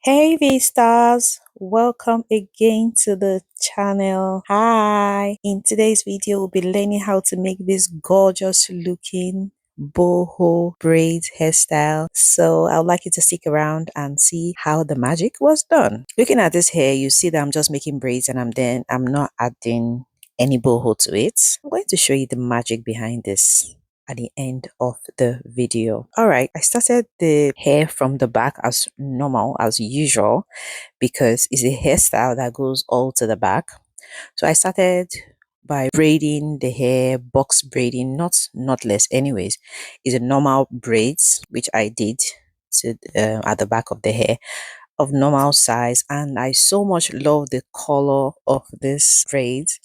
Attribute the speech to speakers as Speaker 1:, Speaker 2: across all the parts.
Speaker 1: Hey V stars, welcome again to the channel. Hi, in today's video we'll be learning how to make this gorgeous looking boho braids hairstyle. So I would like you to stick around and see how the magic was done. Looking at this hair, you see that I'm just making braids and I'm not adding any boho to it. I'm going to show you the magic behind this at the end of the video. All right, I started the hair from the back as normal, as usual, because it's a hairstyle that goes all to the back. So I started by braiding the hair, box braiding, not knotless anyways. It's a normal braids, which I did to at the back of the hair of normal size, and I so much love the color of this braids.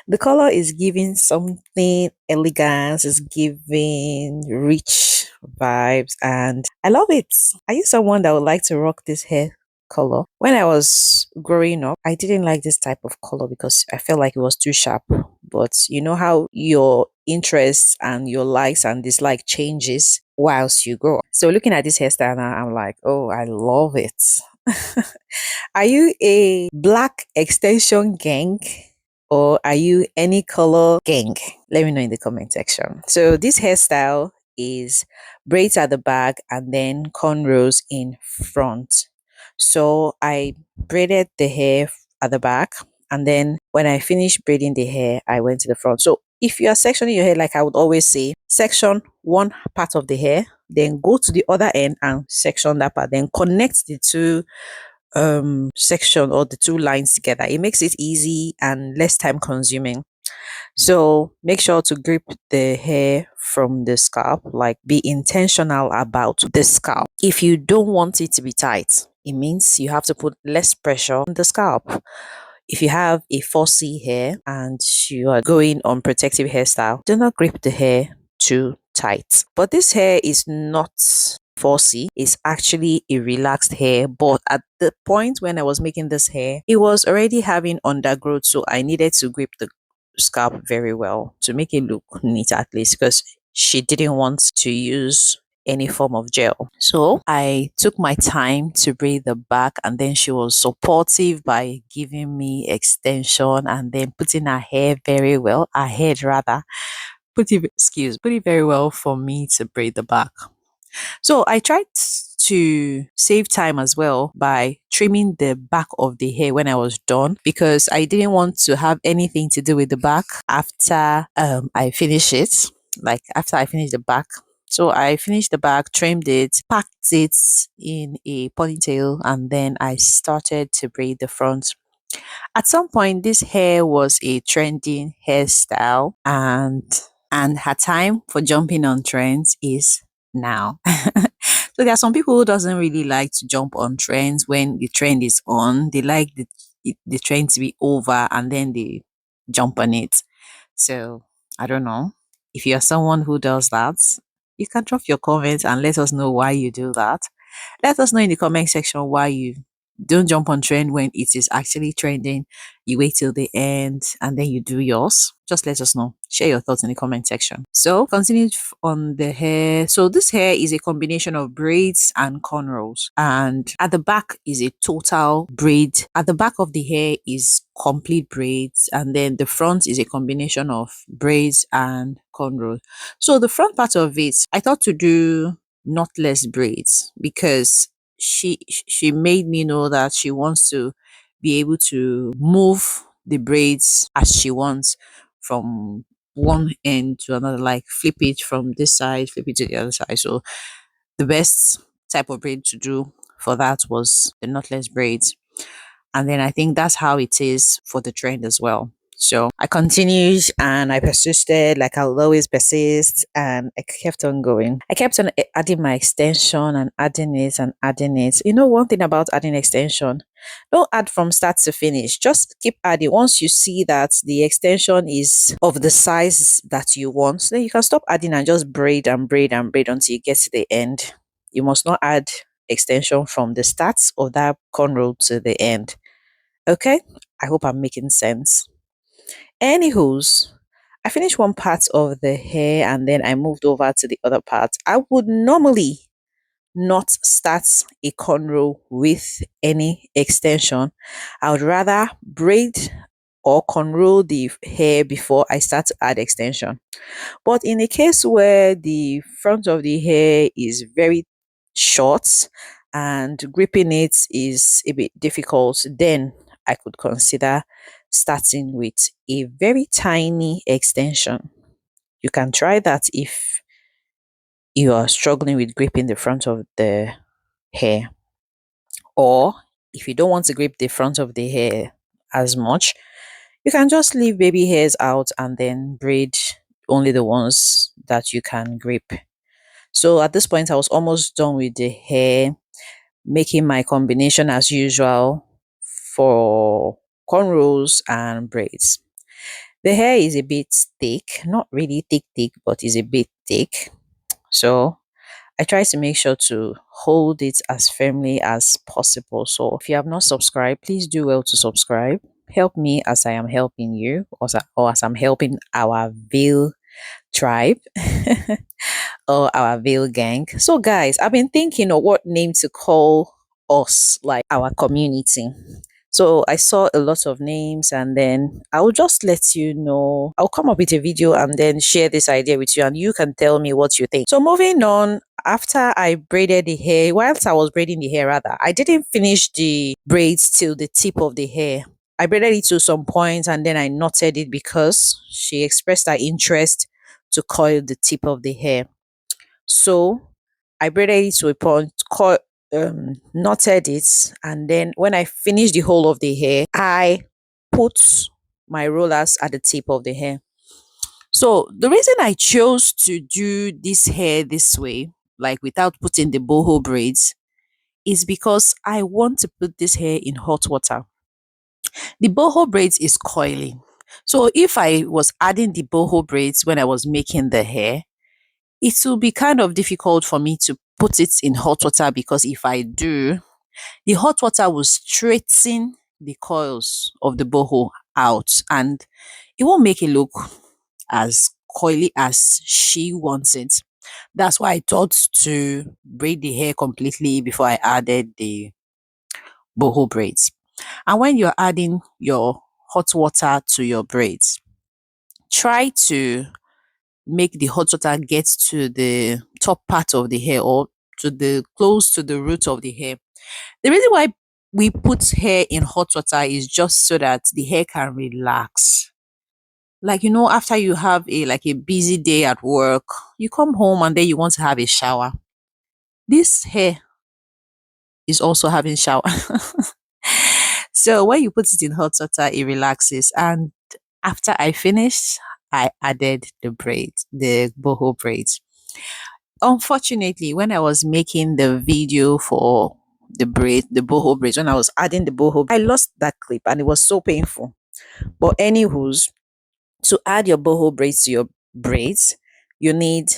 Speaker 1: The color is giving something elegance, is giving rich vibes, and I love it. Are you someone that would like to rock this hair color? When I was growing up, I didn't like this type of color because I felt like it was too sharp. But you know how your interests and your likes and dislike changes whilst you grow up. So looking at this hairstyle now, I'm like, oh, I love it. Are you a black extension gang? Or are you any color gang? Let me know in the comment section. So this hairstyle is braids at the back and then cornrows in front. So I braided the hair at the back, and then when I finished braiding the hair, I went to the front. So if you are sectioning your hair, like I would always say, section one part of the hair, then go to the other end and section that part, then connect the two section or the two lines together. It makes it easy and less time consuming. So make sure to grip the hair from the scalp, like be intentional about the scalp. If you don't want it to be tight, it means you have to put less pressure on the scalp. If you have a 4C hair and you are going on protective hairstyle, do not grip the hair too tight. But this hair is not 4C, is actually a relaxed hair, but at the point when I was making this hair, it was already having undergrowth, so I needed to grip the scalp very well to make it look neat, at least because she didn't want to use any form of gel. So I took my time to braid the back, and then she was supportive by giving me extension and then putting her hair very well, her head rather, put it very well for me to braid the back. So I tried to save time as well by trimming the back of the hair when I was done, because I didn't want to have anything to do with the back after I finish it, like after I finish the back. So I finished the back, trimmed it, packed it in a ponytail, and then I started to braid the front. At some point, this hair was a trending hairstyle, and her time for jumping on trends is now. So there are some people who doesn't really like to jump on trends when the trend is on. They like the trend to be over and then they jump on it. So I don't know. If you're someone who does that, you can drop your comments and let us know why you do that. Let us know in the comment section why you don't jump on trend when it is actually trending. You wait till the end and then you do yours. Just let us know. Share your thoughts in the comment section. So continue on the hair. So this hair is a combination of braids and cornrows, and at the back is a total braid. At the back of the hair is complete braids, and then the front is a combination of braids and cornrows. So the front part of it, I thought to do knotless braids because she made me know that she wants to be able to move the braids as she wants from one end to another, like flip it from this side, flip it to the other side. So the best type of braid to do for that was the knotless braids. And then I think that's how it is for the trend as well. So I continued and I persisted, like I'll always persist, and I kept on going. I kept on adding my extension and adding it and adding it. You know, one thing about adding extension, don't add from start to finish. Just keep adding. Once you see that the extension is of the size that you want, then you can stop adding and just braid and braid and braid until you get to the end. You must not add extension from the start of that cornrow to the end. Okay, I hope I'm making sense. Anywho's, I finished one part of the hair and then I moved over to the other part. I would normally not start a cornrow with any extension. I would rather braid or cornrow the hair before I start to add extension. But in a case where the front of the hair is very short and gripping it is a bit difficult, then I could consider starting with a very tiny extension. You can try that if you are struggling with gripping the front of the hair, or if you don't want to grip the front of the hair as much, you can just leave baby hairs out and then braid only the ones that you can grip. So at this point, I was almost done with the hair, making my combination as usual for cornrows and braids. The hair is a bit thick, not really thick, but is a bit thick. So I try to make sure to hold it as firmly as possible. So if you have not subscribed, please do well to subscribe. Help me as I am helping you, or as I'm helping our Veil tribe or our Veil gang. So guys, I've been thinking of what name to call us, like our community. So I saw a lot of names, and then I'll just let you know. I'll come up with a video and then share this idea with you, and you can tell me what you think. So moving on, after I braided the hair, whilst I was braiding the hair rather, I didn't finish the braids till the tip of the hair. I braided it to some point and then I knotted it because she expressed her interest to coil the tip of the hair. So I braided it to a point, knotted it, and then when I finished the whole of the hair, I put my rollers at the tip of the hair. So the reason I chose to do this hair this way, like without putting the boho braids, is because I want to put this hair in hot water. The boho braids is coiling. So if I was adding the boho braids when I was making the hair, it will be kind of difficult for me to put it in hot water, because if I do, the hot water will straighten the coils of the boho out and it won't make it look as coily as she wants it. That's why I thought to braid the hair completely before I added the boho braids. And when you're adding your hot water to your braids, try to make the hot water get to the top part of the hair, or to the close to the root of the hair. The reason why we put hair in hot water is just so that the hair can relax. Like, after you have a busy day at work, you come home and then you want to have a shower. This hair is also having shower. So when you put it in hot water, it relaxes. And after I finished, I added the boho braids. Unfortunately, when I was making the video for the boho braids, when I was adding the boho, I lost that clip and it was so painful. But anywho's, to add your boho braids to your braids, you need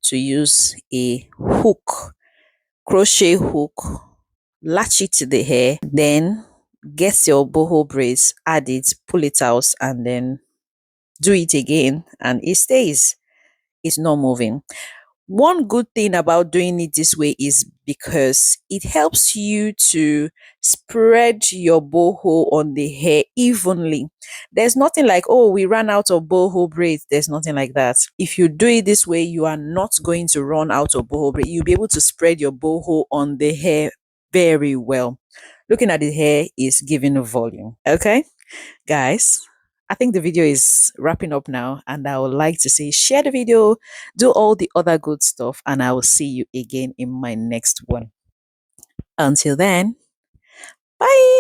Speaker 1: to use a hook, crochet hook, latch it to the hair, then get your boho braids, add it, pull it out, and then do it again, and it stays. It's not moving. One good thing about doing it this way is because it helps you to spread your boho on the hair evenly. There's nothing like, oh, we ran out of boho braids. There's nothing like that. If you do it this way, you are not going to run out of boho braid. You'll be able to spread your boho on the hair very well. Looking at the hair is giving a volume. Okay, guys, I think the video is wrapping up now, and I would like to say share the video, do all the other good stuff, and I will see you again in my next one. Until then, bye.